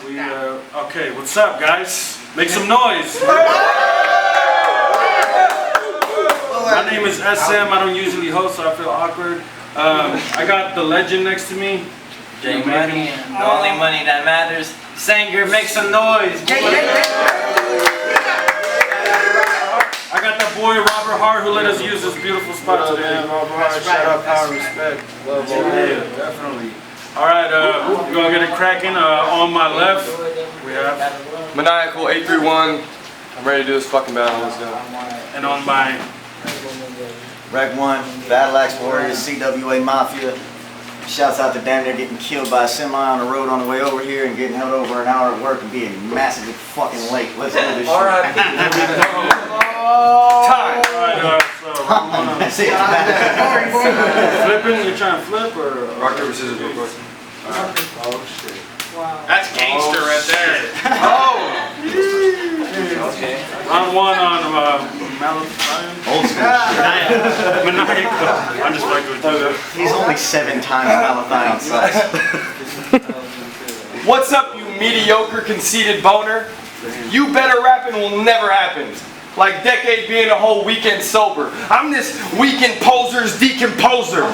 Okay, what's up, guys? Make some noise. My name is SM. I don't usually host, so I feel awkward. I got the legend next to me. J Money, and the only money that matters. Sanger, make some noise. I got that boy Robert Hart who let us use this beautiful spot today. Robert Hart, shout out, power, respect. Love, yeah, definitely. All right, we're gonna get it cracking. On my left, we have Maniacal 831. I'm ready to do this fucking battle. Let's go. And on my Rec 1, Battle Axe Warriors, CWA Mafia. Shouts out to damn near getting killed by a semi on the road on the way over here and getting held over an hour at work and being massively fucking late. Let's do this shit. Alright. Time. Alright, so That's it. flipping, you trying to flip or? Rock, paper, scissors, real quick. Oh shit. Wow. That's gangster right there. Okay. Round one on Maniacal. Old school. Maniacal. I'm just fucking with you. He's only 7 times Malathion size. What's up, you mediocre, conceited boner? You better rapping will never happen. Like Decade being a whole weekend sober. I'm this weekend poser's decomposer.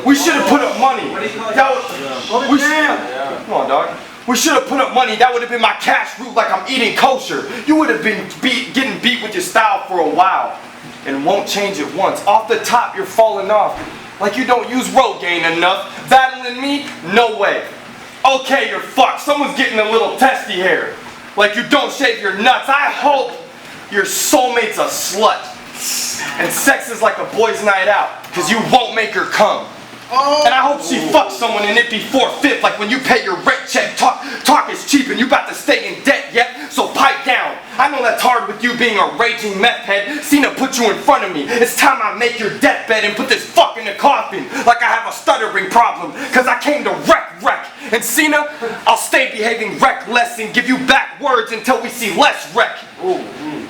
We should have put up money. Come on, dog. We should have put up money. That would have been my cash route like I'm eating kosher. You would have been getting beat with your style for a while. And won't change it once. Off the top, you're falling off. Like you don't use Rogaine enough. Battling me? No way. Okay, you're fucked. Someone's getting a little testy here. Like you don't shave your nuts. I hope your soulmate's a slut. And sex is like a boy's night out. Cause you won't make her come. And I hope she fucks someone and it be forfeit. Like when you pay your rent check. Talk is cheap and you about to stay in debt yet. So pipe down. I know that's hard with you being a raging meth head. Cena put you in front of me. It's time I make your deathbed and put this fuck in the coffin. Like I have a stuttering problem. Cause I came to wreck. And Cena, I'll stay behaving reckless and give you back words until we see less wreck.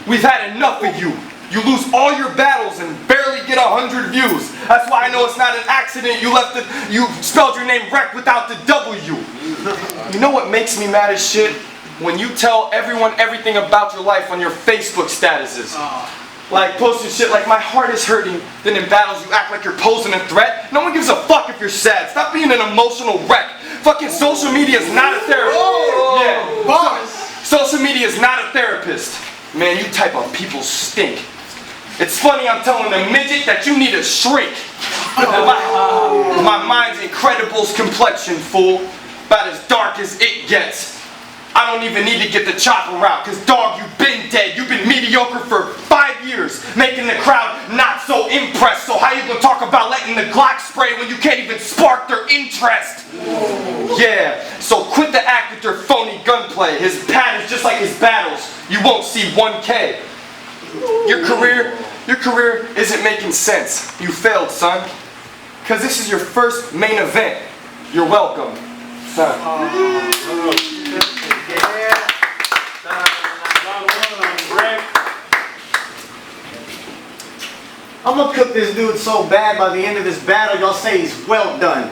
We've had enough of you. You lose all your battles and barely get 100 views. That's why I know it's not an accident you spelled your name Wreck without the W. You know what makes me mad as shit? When you tell everyone everything about your life on your Facebook statuses. Like posting shit like my heart is hurting. Then in battles you act like you're posing a threat. No one gives a fuck if you're sad. Stop being an emotional wreck. Fucking social media is not a therapist. Social media is not a therapist. Man, you type of people stink. It's funny I'm telling a midget that you need a shrink. My mind's Incredibles complexion, fool. About as dark as it gets. I don't even need to get the chopper out, cause dog, you've been dead. You've been mediocre for 5 years, making the crowd not so impressed. So how you gonna talk about letting the Glock spray when you can't even spark their interest? Yeah, so quit the act with your phony gunplay. His pad is just like his battles. You won't see 1K. Your career isn't making sense. You failed, son. Cause this is your first main event. You're welcome, son. I'm gonna cook this dude so bad by the end of this battle, y'all say he's well done.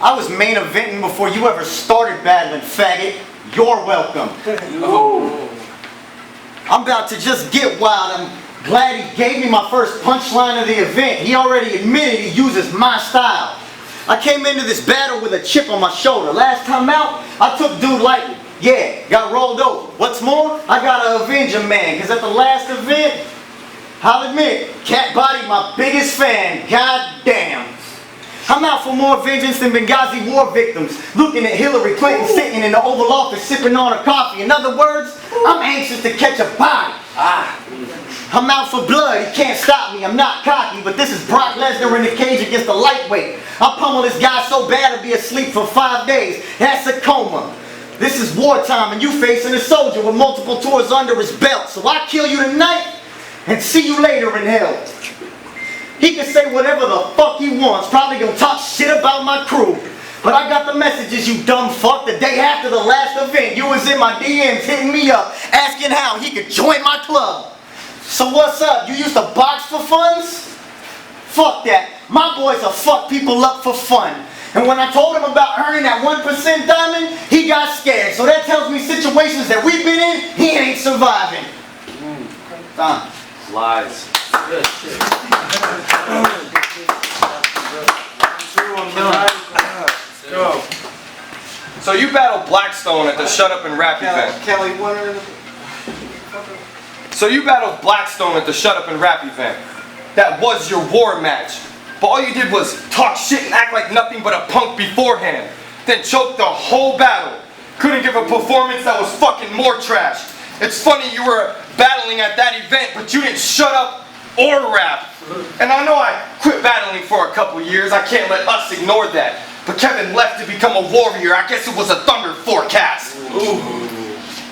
I was main eventing before you ever started battling, faggot. You're welcome. I'm about to just get wild. I'm glad he gave me my first punchline of the event. He already admitted he uses my style. I came into this battle with a chip on my shoulder. Last time out, I took dude lightly. Yeah, got rolled over. What's more, I gotta avenge a man, cause at the last event, I'll admit, Cat Body my biggest fan. God damn. I'm out for more vengeance than Benghazi war victims, looking at Hillary Clinton sitting in the Oval Office sipping on her coffee. In other words, I'm anxious to catch a body. I'm out for blood, he can't stop me, I'm not cocky, but this is Brock Lesnar in the cage against a lightweight. I'll pummel this guy so bad I'll be asleep for 5 days. That's a coma. This is wartime and you facing a soldier with multiple tours under his belt. So I kill you tonight and see you later in hell. He can say whatever the fuck he wants, probably gonna talk shit about my crew. But I got the messages, you dumb fuck. The day after the last event, you was in my DMs hitting me up, asking how he could join my club. So what's up? You used to box for funds? Fuck that. My boys will fuck people up for fun. And when I told him about earning that 1% diamond, he got scared. So that tells me situations that we've been in, he ain't surviving. Lies. Good shit. Go. So you battled Blackstone at the Shut Up and Rap event. Kelly Winter. So you battled Blackstone at the Shut Up and Rap event. That was your war match. But all you did was talk shit and act like nothing but a punk beforehand. Then choked the whole battle. Couldn't give a performance that was fucking more trash. It's funny you were battling at that event, but you didn't shut up or rap. And I know I quit battling for a couple years. I can't let us ignore that. But Kevin left to become a warrior. I guess it was a thunder forecast. Ooh.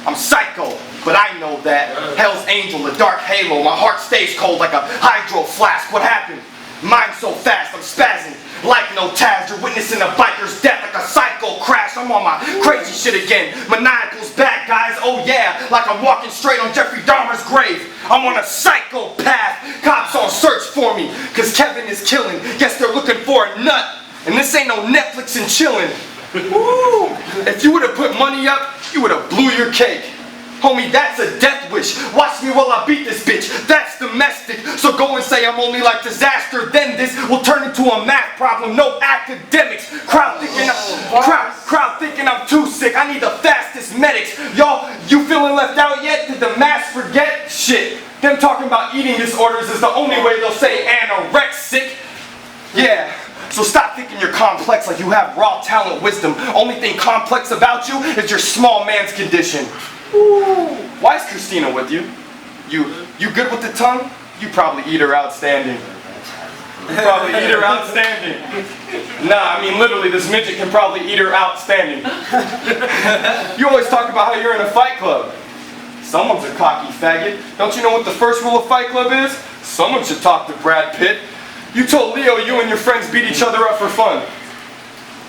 I'm psycho, but I know that. Hell's Angel, a dark halo. My heart stays cold like a hydro flask. What happened? Mine's so fast, I'm spazzing. Like no Taz, you're witnessing a biker's death like a psycho crash. I'm on my crazy shit again. Maniacal's bad guys, oh yeah. Like I'm walking straight on Jeffrey Dahmer's grave. I'm on a psychopath. Cops on search for me, cause Kevin is killing. Guess they're looking for a nut. And this ain't no Netflix and chillin'. Woo! If you would've put money up, you would've blew your cake. Homie, that's a death wish. Watch me while I beat this bitch. That's domestic. So go and say I'm only like disaster. Then this will turn into a math problem. No academics. Crowd thinking I'm too sick. I need the fastest medics. Y'all, you feeling left out yet? Did the mass forget? Shit. Them talking about eating disorders is the only way they'll say anorexic. Yeah. So stop thinking you're complex like you have raw talent wisdom. Only thing complex about you is your small man's condition. Ooh. Why is Christina with you? You good with the tongue? You probably eat her outstanding. Nah, I mean literally this midget can probably eat her outstanding. You always talk about how you're in a fight club. Someone's a cocky faggot. Don't you know what the first rule of Fight Club is? Someone should talk to Brad Pitt. You told Leo you and your friends beat each other up for fun.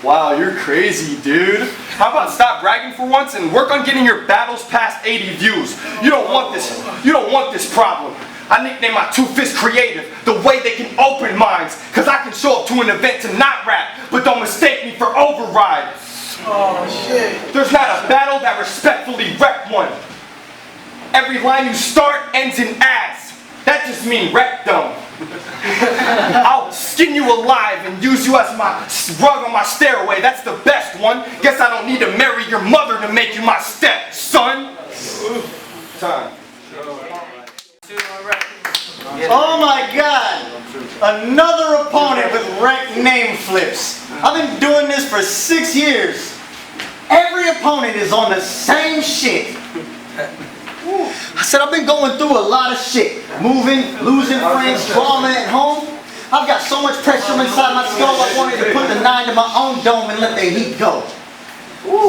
Wow, you're crazy, dude. How about stop bragging for once and work on getting your battles past 80 views? You don't want this problem. I nicknamed my two-fist creative, the way they can open minds. Cause I can show up to an event to not rap, but don't mistake me for override. Oh shit. There's not a battle that respectfully rep one. Every line you start ends in ass. That just means rectum. I'll skin you alive and use you as my rug on my stairway. That's the best one. Guess I don't need to marry your mother to make you my stepson. Time. Oh my God! Another opponent with Reck name flips. I've been doing this for 6 years. Every opponent is on the same shit. I said I've been going through a lot of shit. Moving, losing friends, drama at home. I've got so much pressure inside my skull I wanted to put the 9 to my own dome and let the heat go.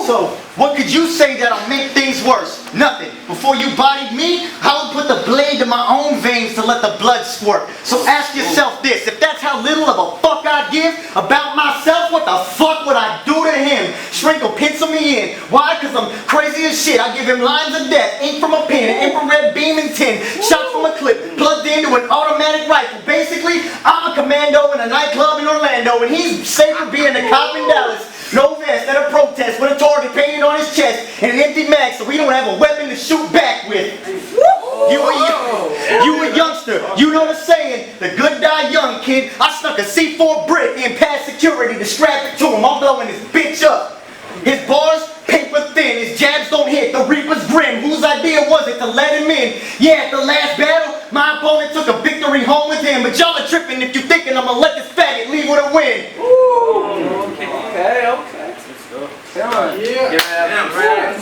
So, what could you say that'll make things worse? Nothing. Before you bodied me, I would put the blade to my own veins to let the blood squirt. So ask yourself this, if that's how little of a fuck I give about myself, what the fuck would I do to him? Shrink or pencil me in. Why? Because I'm crazy as shit. I give him lines of death, ink from a pen, an infrared beam and 10, shots from a clip, plugged into an automatic rifle. Basically, I'm a commando in a nightclub in Orlando, and he's safer being a cop in Dallas. No vest at a protest with a target painted on his chest and an empty mag so we don't have a weapon to shoot back with. You a youngster, you know the saying, the good die young, kid. I snuck a C4 brick in past security to strap it to him. I'm blowing his bitch up. His bars, paper thin, his jabs don't hit, the Reaper's grim. Whose idea was it to let him in? Yeah, at the last battle, my opponent took a victory home with him. But y'all are tripping if you thinking I'm gonna let this faggot leave with a win. Okay. Come on. Yeah. Give it up, Brad.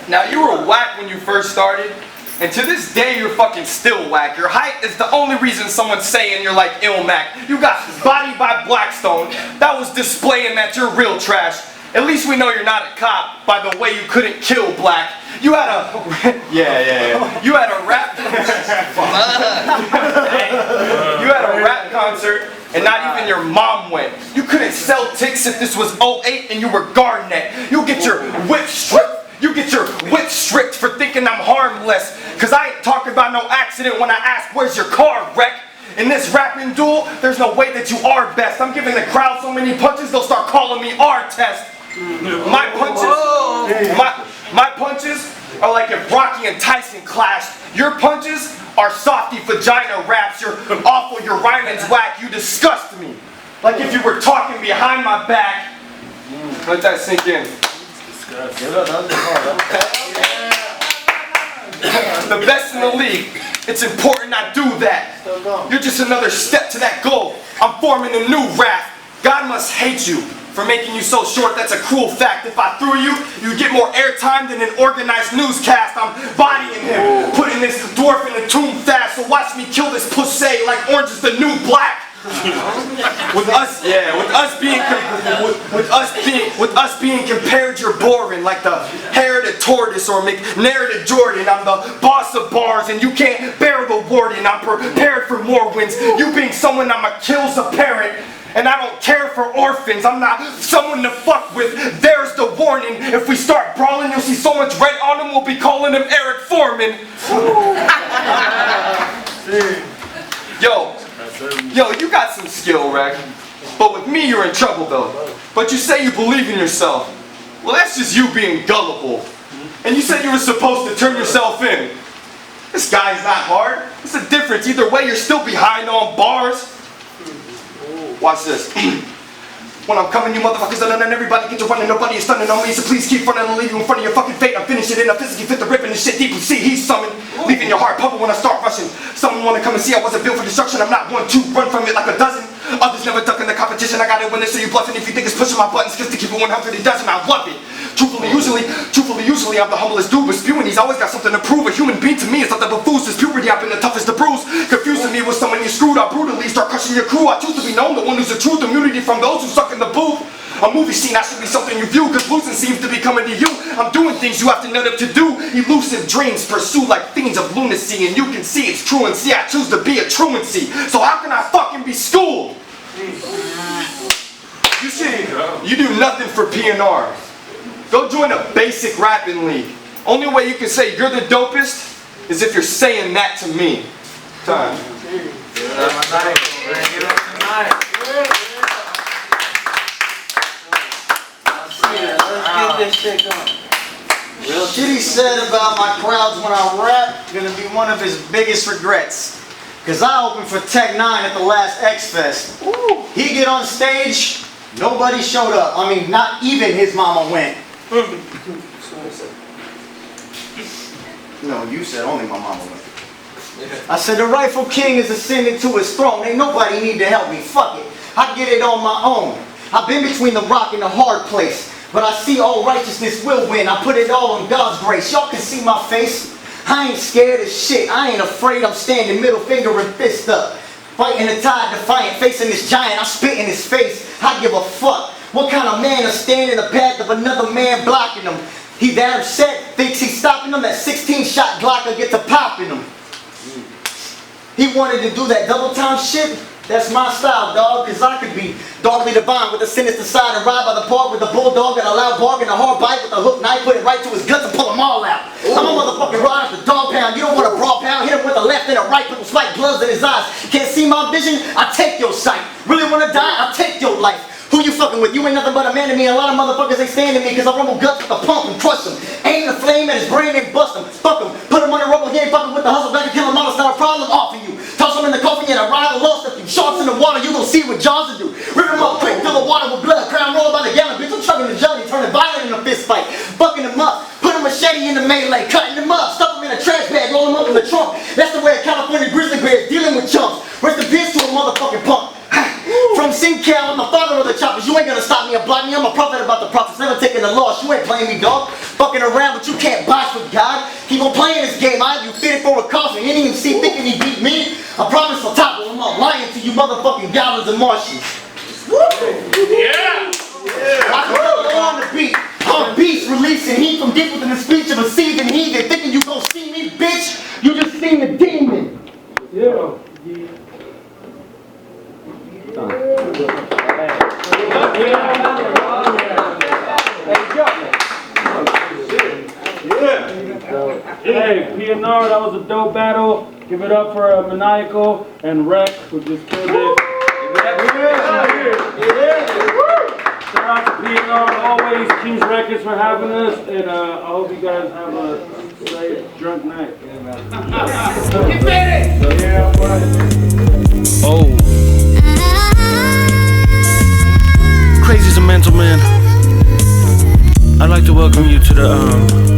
Now you were whack when you first started, and to this day you're fucking still whack. Your height is the only reason someone's saying you're like Ilmac. You got bodied by Blackstone. That was displaying that you're real trash. At least we know you're not a cop by the way you couldn't kill Black. You had a You had a rap You had a rap concert and not even your mom went. You couldn't sell ticks if this was 08 and you were Garnett. You get your whip stripped. You get your whip stripped for thinking I'm harmless. less. Cause I ain't talking about no accident when I ask, where's your car, Reck? In this rapping duel, there's no way that you are best. I'm giving the crowd so many punches, they'll start calling me R-Test. My punches are like if Rocky and Tyson clashed. Your punches are softy vagina raps. You're awful, your rhyming's whack, you disgust me. Like if you were talking behind my back. Let that sink in. The best in the league. It's important I do that. You're just another step to that goal. I'm forming a new rap. God must hate you for making you so short. That's a cruel fact. If I threw you, you'd get more airtime than an organized newscast. I'm bodying him, putting this dwarf in a tomb fast. So watch me kill this pussy like Orange is the New Black. With us being compared, you're boring like the hair to tortoise or McNair to Jordan. I'm the boss of bars and you can't bear the warden. I'm prepared for more wins. You being someone I'ma kill's a parent. And I don't care for orphans. I'm not someone to fuck with. There's the warning. If we start brawling, you'll see so much red on him, we'll be calling him Eric Foreman. Yo, you got some skill, Reck. But with me, you're in trouble, though. But you say you believe in yourself. Well, that's just you being gullible. And you said you were supposed to turn yourself in. This guy's not hard. What's the difference? Either way, you're still behind on bars. Watch this. When I'm coming, you motherfuckers are done and everybody get to running. Nobody is stunning on me, so please keep running and leave you in front of your fucking fate. I'm finishing it, I physically fit the rip and the shit deep. See, he's summoned. Leaving your heart pumping when I start rushing. Someone wanna come and see I wasn't built for destruction. I'm not one to run from it like a dozen. Others never duck in the competition. I gotta win it, so you bluffing if you think it's pushing my buttons. Cause to keep it 100, it doesn't. I love it. Truthfully, usually I'm the humblest dude, but spewing he's always got something to prove. A human being to me is something but fools. This puberty, I've been the toughest to bruise. Confusing me with someone you screwed. I brutally start crushing your crew. I choose to be known, the one who's the truth. Immunity from those who suck in the booth. A movie scene, that should be something you view, cause losing seems to be coming to you. I'm doing things you have to nut up to do. Elusive dreams pursue like fiends of lunacy, and you can see it's truancy. I choose to be a truancy. So how can I fucking be schooled? You see, you do nothing for PNR. Go join a basic rapping league. Only way you can say you're the dopest is if you're saying that to me. Time. Real shit he said about my crowds when I rap gonna be one of his biggest regrets. Cause I opened for Tech 9 at the last X Fest. He get on stage, nobody showed up. I mean, not even his mama went. No, you said only my mama went. I said the rightful king is ascending to his throne. Ain't nobody need to help me. Fuck it. I get it on my own. I've been between the rock and the hard place. But I see all righteousness will win. I put it all on God's grace. Y'all can see my face. I ain't scared of shit. I ain't afraid. I'm standing middle finger and fist up. Fighting the tide defiant. Facing this giant. I spit in his face. I give a fuck. What kind of man is standing in the path of another man blocking him? He that upset thinks he's stopping him. That 16-shot Glock will get to popping him. He wanted to do that double time shit. That's my style, dog, cause I could be darkly divine with a sinister side and ride by the park with a bulldog and a loud bark and a hard bite with a hook knife, put it right to his guts and pull them all out. I'm a motherfucking rod at the dog pound. You don't want a brawl pound, hit him with a left and a right, put them spike gloves in his eyes. Can't see my vision? I take your sight. Really wanna die? I'll take your life. Who you fucking with? You ain't nothing but a man to me. A lot of motherfuckers ain't standing me cause I rumble guts with a pump and crush him. Aim the flame at his brain and bust him. Fuck him. Put him on the rubber, he ain't fucking with the hustle. Back and kill him all, it's not a problem. Off of you. Toss him in the coffin and a rival lost a few sharks in the water. You gon' see what Jaws will do. Rip him up quick, fill the water with blood. Crown roll by the gallon. Bitch, I'm chugging the jelly, turning violent in a fist fight. Fucking him up. Put a machete in the melee, cutting him up. Stuff him in a trash bag, roll him up in the trunk. That's the way a California grizzly bear is dealing with chumps. Rest in peace to a motherfucking punk. From SinCal, I'm the father of the choppers. You ain't gonna stop me or block me. I'm a prophet about the prophets, never taking a loss. You ain't playing me, dog. Fucking around, but you can't box with God. Keep on playing this game. I have you fitted for a coffin. You didn't even see thinking he beat me. I promise I'll top him. I'm not lying to you motherfucking goblins and Martians. Yeah! I can go on the beat. I'm beast, releasing heat from deep within the speech of a seething heathen. Thinking you gon' see me, bitch? You just seen the demon. Yeah. Yeah. Hey, PNR, that was a dope battle. Give it up for Maniacal and Wreck, who just killed it. Shout out to PNR always, King's Records for having us, and I hope you guys have a safe, drunk night. Get ready! So yeah, oh. Crazy's a mental man. I'd like to welcome you to the